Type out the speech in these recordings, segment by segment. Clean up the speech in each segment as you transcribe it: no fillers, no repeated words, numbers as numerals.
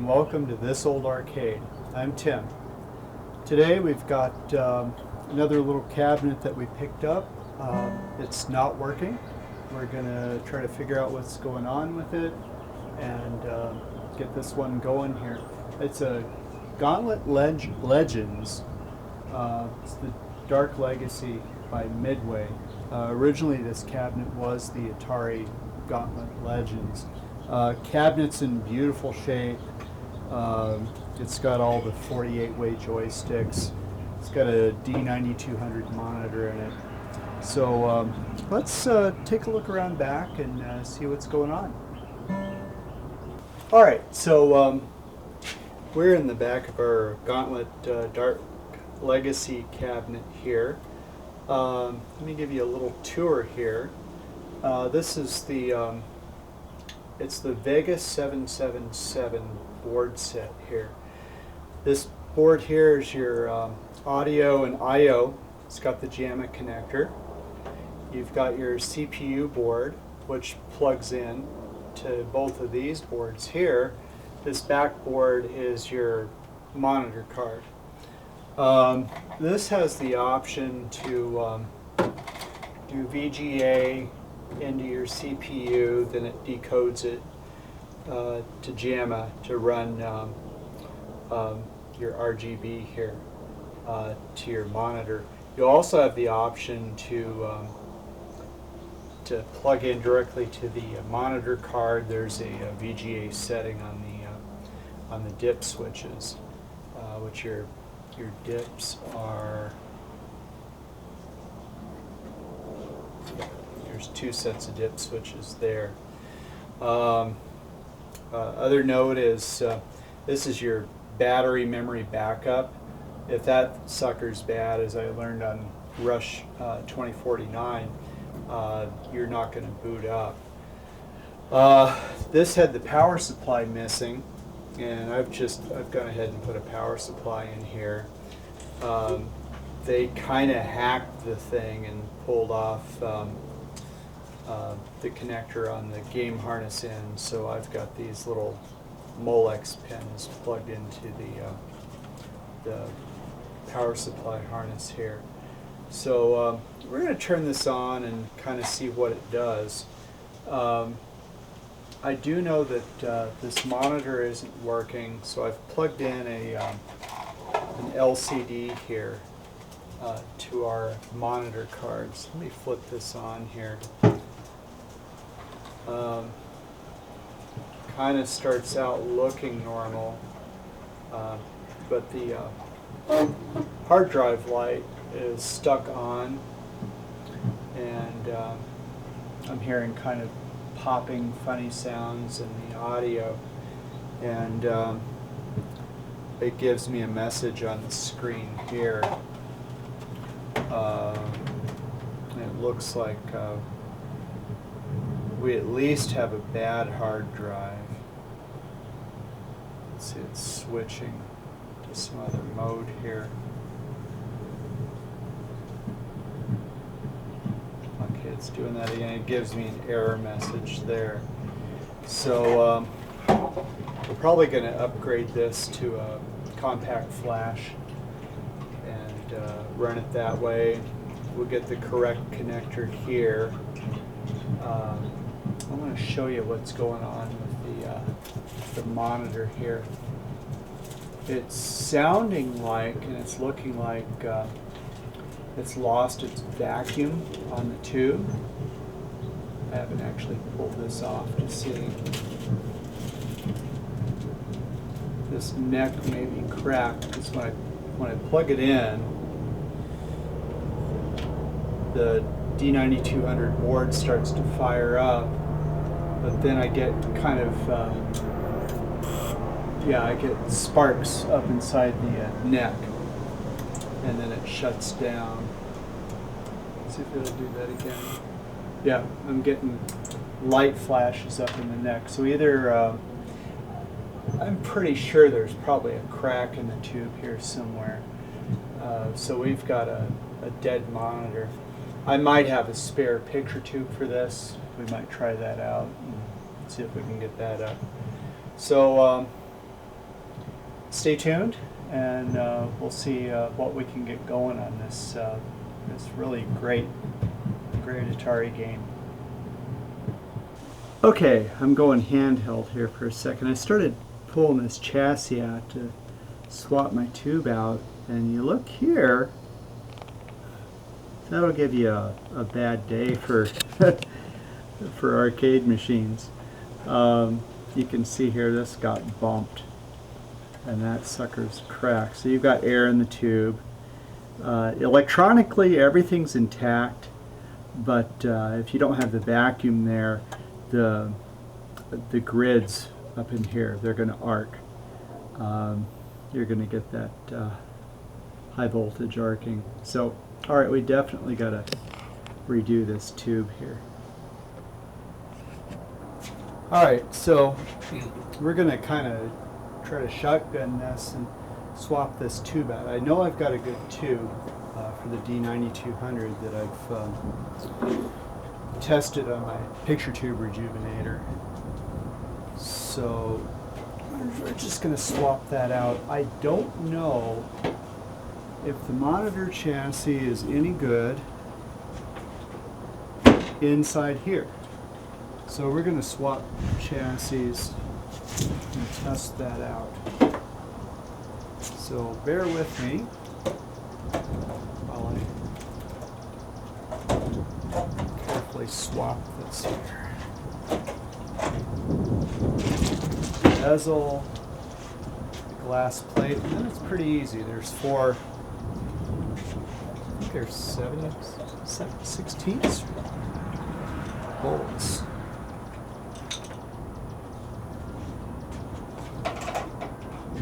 and welcome to This Old Arcade. I'm Tim. Today we've got another little cabinet that we picked up. It's not working. We're going to try to figure out what's going on with it and get this one going here. It's a Gauntlet Legends. It's the Dark Legacy by Midway. Originally this cabinet was the Atari Gauntlet Legends. Cabinet's in beautiful shape. It's got all the 48-way joysticks. It's got a D9200 monitor in it. So let's take a look around back and see what's going on. All right, so we're in the back of our Gauntlet Dark Legacy cabinet here. Let me give you a little tour here. This is the it's the Vegas 777 board set here. This board here is your audio and I/O. It's got the JAMA connector. You've got your CPU board, which plugs in to both of these boards here. This back board is your monitor card. This has the option to do VGA into your CPU, then it decodes it to JAMA to run your RGB here to your monitor. You also have the option to plug in directly to the monitor card. There's a VGA setting on the dip switches, which your dips are. There's two sets of dip switches there. Other note is this is your battery memory backup. If that sucker's bad, as I learned on Rush 2049, you're not going to boot up. This had the power supply missing, and I've gone ahead and put a power supply in here. They kind of hacked the thing and pulled off the connector on the game harness end, so I've got these little Molex pins plugged into the power supply harness here. So we're going to turn this on and kind of see what it does. I do know that this monitor isn't working, so I've plugged in an LCD here to our monitor cards. Let me flip this on here. Kind of starts out looking normal, but the hard drive light is stuck on, and I'm hearing kind of popping funny sounds in the audio, and it gives me a message on the screen here. It looks like we at least have a bad hard drive. Let's see, it's switching to some other mode here. Okay, it's doing that again. It gives me an error message there. So we're probably going to upgrade this to a compact flash and run it that way. We'll get the correct connector here. I want to show you what's going on with the monitor here. It's sounding like, and it's looking like it's lost its vacuum on the tube. I haven't actually pulled this off to see. This neck may be cracked because when I plug it in, the D9200 board starts to fire up, but then I get kind of, I get sparks up inside the neck, and then it shuts down. Let's see if it'll do that again. Yeah, I'm getting light flashes up in the neck. So either, I'm pretty sure there's probably a crack in the tube here somewhere. So we've got a dead monitor. I might have a spare picture tube for this. We might try that out and see if we can get that up. So stay tuned, and we'll see what we can get going on this this really great Atari game. Okay, I'm going handheld here for a second. I started pulling this chassis out to swap my tube out, and you look here, that'll give you a bad day for for arcade machines. You can see here this got bumped and that sucker's cracked. So you've got air in the tube. Electronically everything's intact, but if you don't have the vacuum there, the grids up in here, they're going to arc. You're going to get that high voltage arcing. So, alright, we definitely got to redo this tube here. Alright, so we're going to kind of try to shotgun this and swap this tube out. I know I've got a good tube for the D9200 that I've tested on my picture tube rejuvenator. So we're just going to swap that out. I don't know if the monitor chassis is any good inside here. So we're going to swap chassis and test that out. So bear with me while I carefully swap this here. Bezel, the glass plate, and then it's pretty easy. There's four, I think there's 7/16 bolts.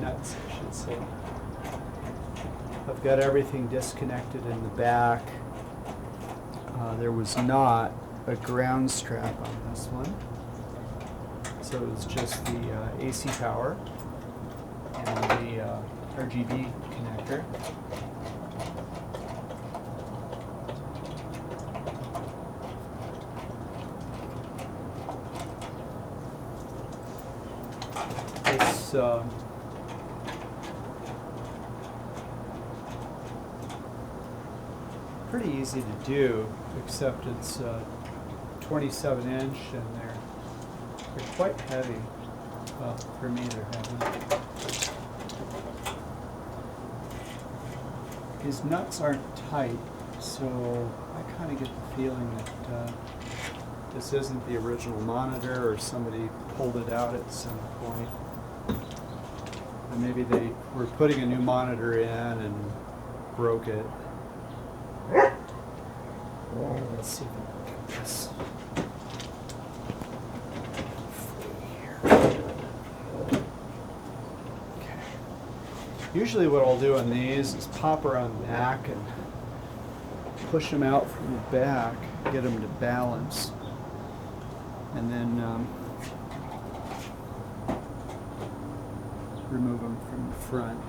Nuts, I should say. I've got everything disconnected in the back. There was not a ground strap on this one. So it's just the AC power and the RGB connector. It's pretty easy to do, except it's 27 inch and they're quite heavy. Well, for me they're heavy. His nuts aren't tight, so I kind of get the feeling that this isn't the original monitor, or somebody pulled it out at some point. And maybe they were putting a new monitor in and broke it. Let's see if I can get this. Usually what I'll do on these is pop around back and push them out from the back, get them to balance, and then remove them from the front.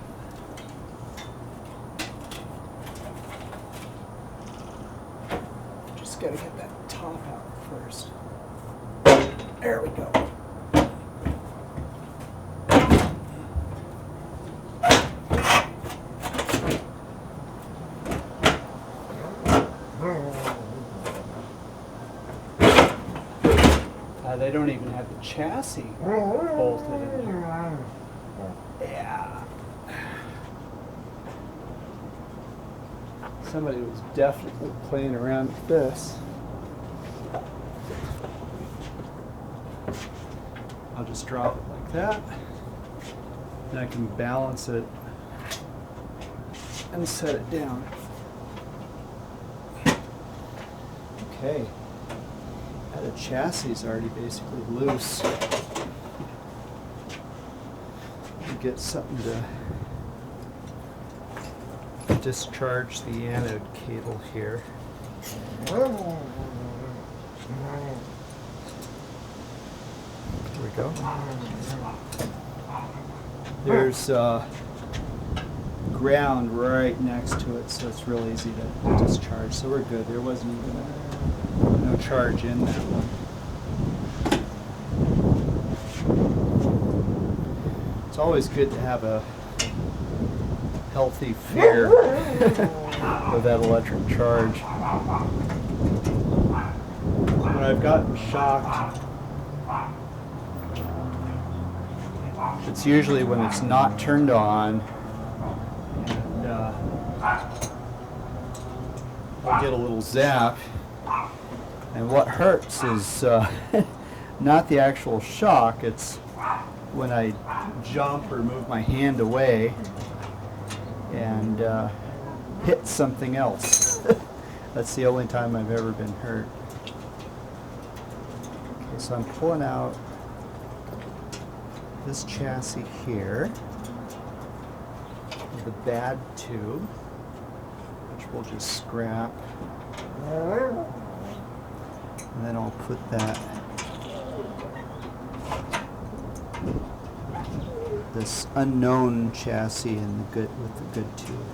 Just got to get that top out first. There we go. They don't even have the chassis bolted in there. Yeah. Somebody was definitely playing around with this. I'll just drop it like that. And I can balance it and set it down. Okay. The chassis is already basically loose. Get something to discharge the anode cable here. There we go. There's ground right next to it, so it's real easy to discharge. So we're good. There wasn't even no charge in that one. It's always good to have a healthy fear of that electric charge. When I've gotten shocked, it's usually when it's not turned on, and I'll get a little zap. And what hurts is not the actual shock, it's when I jump or move my hand away and hit something else. That's the only time I've ever been hurt. Okay, so I'm pulling out this chassis here, the bad tube, which we'll just scrap. And then I'll put this unknown chassis in with the good tube.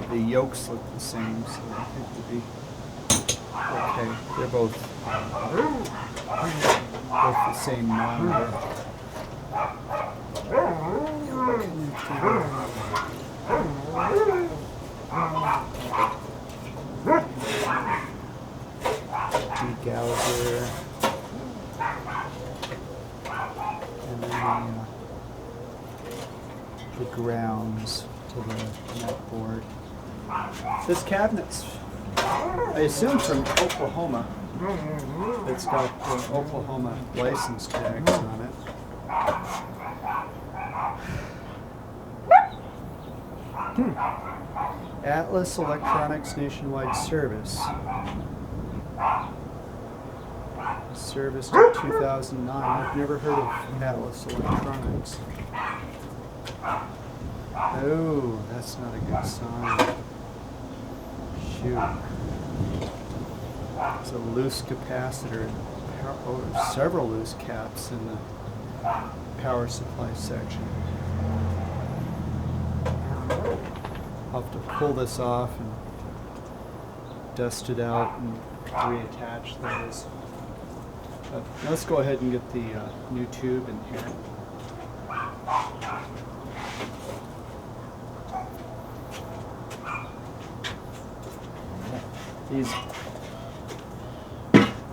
The yokes look the same, so I think it'll be okay. They're both the same monitor. Degauser, and then the grounds to the net board. This cabinet's, I assume, from Oklahoma. It's got Oklahoma license tags on it. Atlas Electronics nationwide service. Serviced in 2009. I've never heard of Atlas Electronics. Oh, that's not a good sign. Shoot. It's a loose capacitor. Several loose caps in the power supply section. I'll have to pull this off and dust it out and reattach those. Let's go ahead and get the new tube in here. These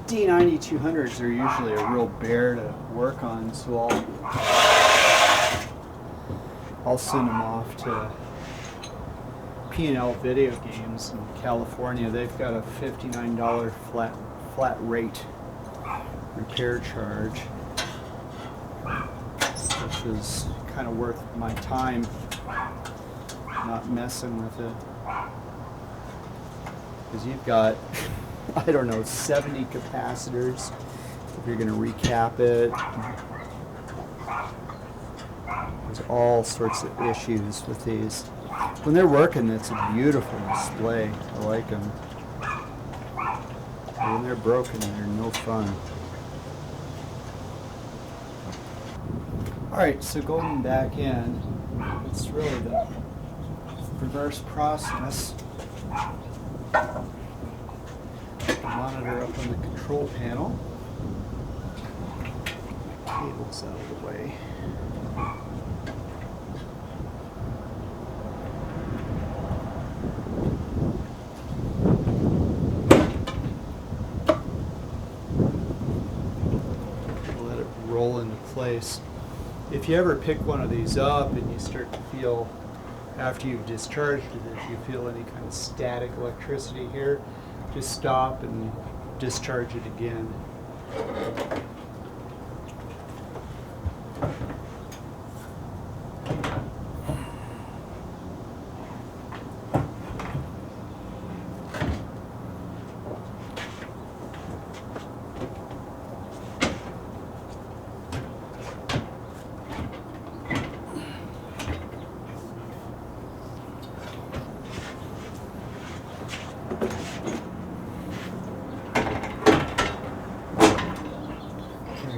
D9200s are usually a real bear to work on, so I'll send them off to P&L Video Games in California. They've got a $59 flat rate repair charge, which is kind of worth my time not messing with it. Because you've got, I don't know, 70 capacitors if you're going to recap it. There's all sorts of issues with these. When they're working, it's a beautiful display. I like them. But when they're broken, they're no fun. Alright, so going back in, it's really the reverse process. Put the monitor up on the control panel. Cable's out of the way. Let it roll into place. If you ever pick one of these up and you start to feel, after you've discharged it, if you feel any kind of static electricity here, just stop and discharge it again.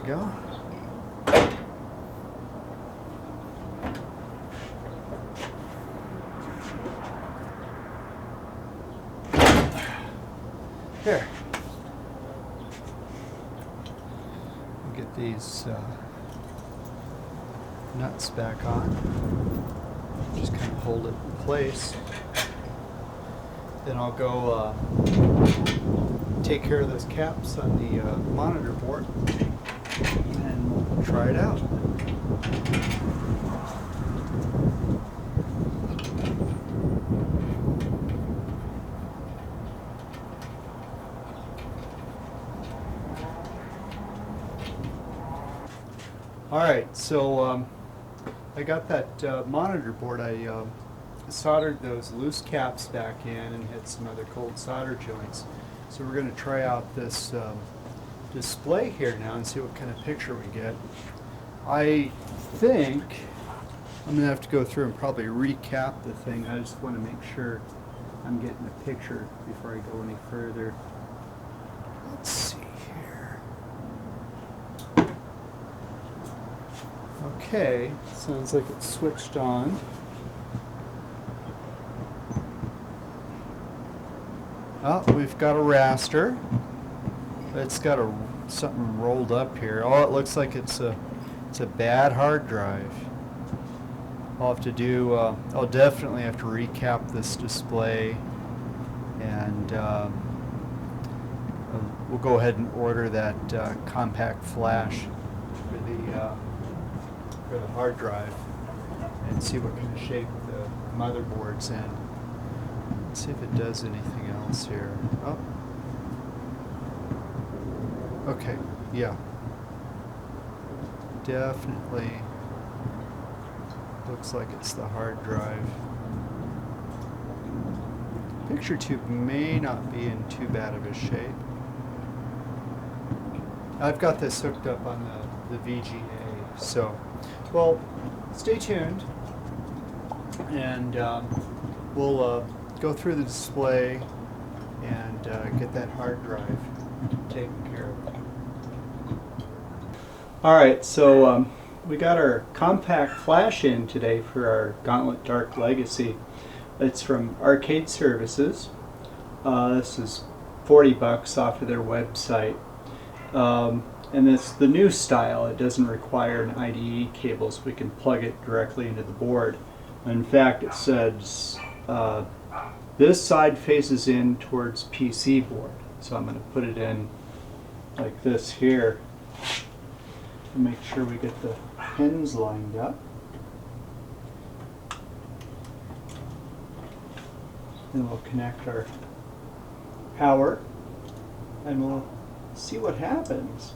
Go. There. Get these nuts back on. Just kind of hold it in place. Then I'll go take care of those caps on the monitor board and we'll try it out. Alright, so I got that monitor board. I soldered those loose caps back in and hit some other cold solder joints. So we're going to try out this display here now and see what kind of picture we get. I think I'm going to have to go through and probably recap the thing. I just want to make sure I'm getting a picture before I go any further. Let's see here. Okay, sounds like it's switched on. Oh, we've got a raster. It's got something rolled up here. Oh, it looks like it's a bad hard drive. I'll have to do. I'll definitely have to recap this display, and we'll go ahead and order that compact flash for the hard drive, and see what kind of shape the motherboard's in. Let's see if it does anything else here. Oh. Okay, yeah. Definitely looks like it's the hard drive. Picture tube may not be in too bad of a shape. I've got this hooked up on the VGA, so, well, stay tuned, and we'll go through the display and get that hard drive taken care of. Alright, so we got our compact flash in today for our Gauntlet Dark Legacy. It's from Arcade Services. This is $40 off of their website. And it's the new style. It doesn't require an IDE cable, so we can plug it directly into the board. In fact, it says this side faces in towards PC board. So I'm going to put it in like this here and make sure we get the pins lined up. Then we'll connect our power and we'll see what happens.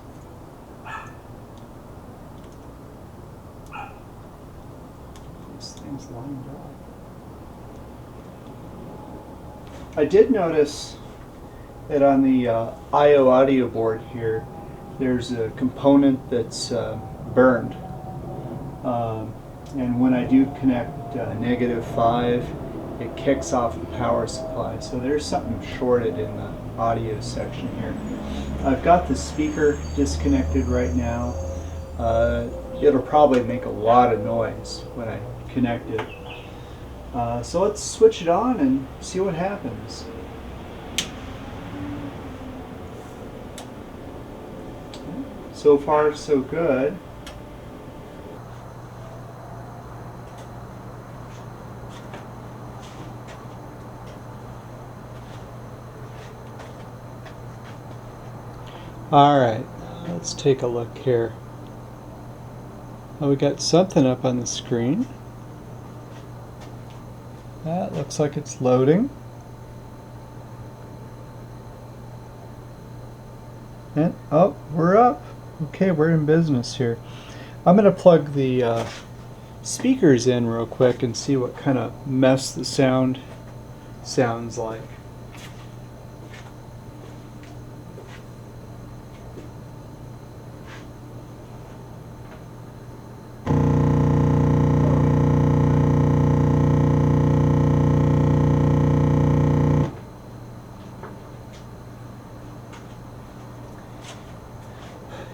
This thing's lined up. I did notice that on the I/O audio board here, there's a component that's burned. And when I do connect -5, it kicks off the power supply. So there's something shorted in the audio section here. I've got the speaker disconnected right now. It'll probably make a lot of noise when I connect it. So let's switch it on and see what happens. So far, so good. All right, let's take a look here. Oh, we got something up on the screen. That looks like it's loading. And, oh, we're up. Okay, we're in business here. I'm going to plug the speakers in real quick and see what kind of mess the sound sounds like.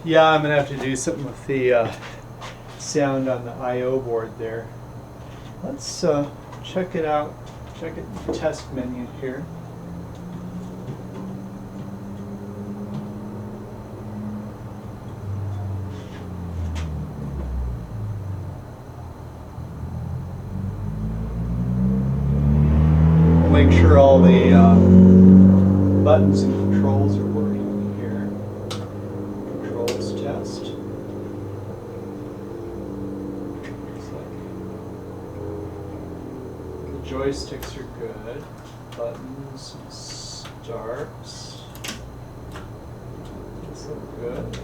Yeah, I'm going to have to do something with the sound on the I/O board there. Let's check it out. Check it in the test menu here. make sure all the buttons and controls are working here. Controls test. Looks like the joysticks are good. Buttons and starts. These look good.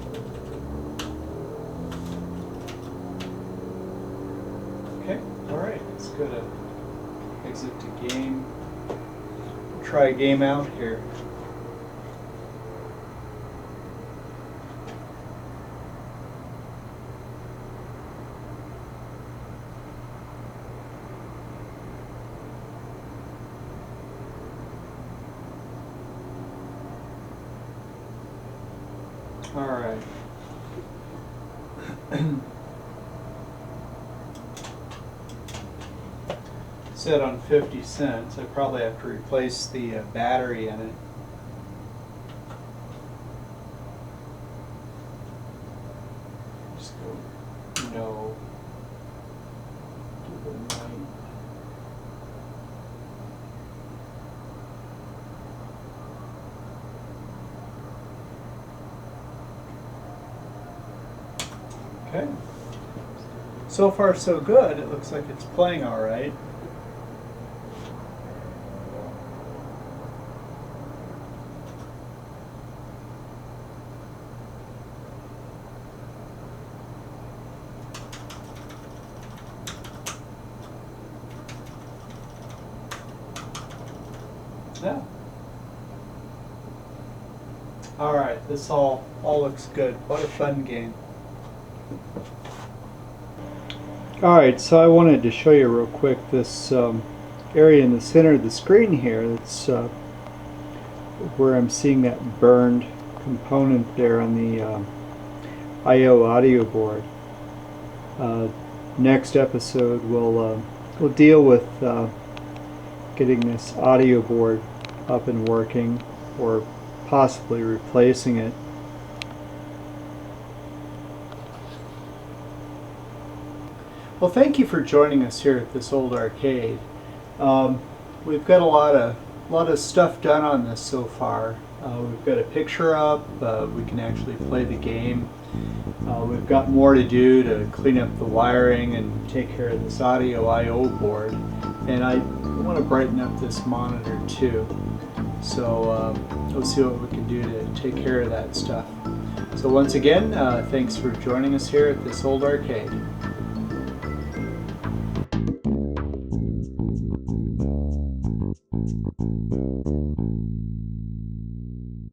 Okay, alright, let's go to exit to game. Try a game out here. All right. Set on 50 cents. I probably have to replace the battery in it. Just go no. Do the 9. Okay. So far so good. It looks like it's playing all right. Yeah. All right. This all looks good. What a fun game. Alright, so I wanted to show you real quick this area in the center of the screen here. That's where I'm seeing that burned component there on the I/O audio board. Next episode we'll deal with getting this audio board up and working, or possibly replacing it. Well, thank you for joining us here at this old arcade. We've got a lot of stuff done on this so far. We've got a picture up. We can actually play the game. We've got more to do to clean up the wiring and take care of this audio I/O board. And I want to brighten up this monitor too. So we'll see what we can do to take care of that stuff. So once again, thanks for joining us here at this old arcade.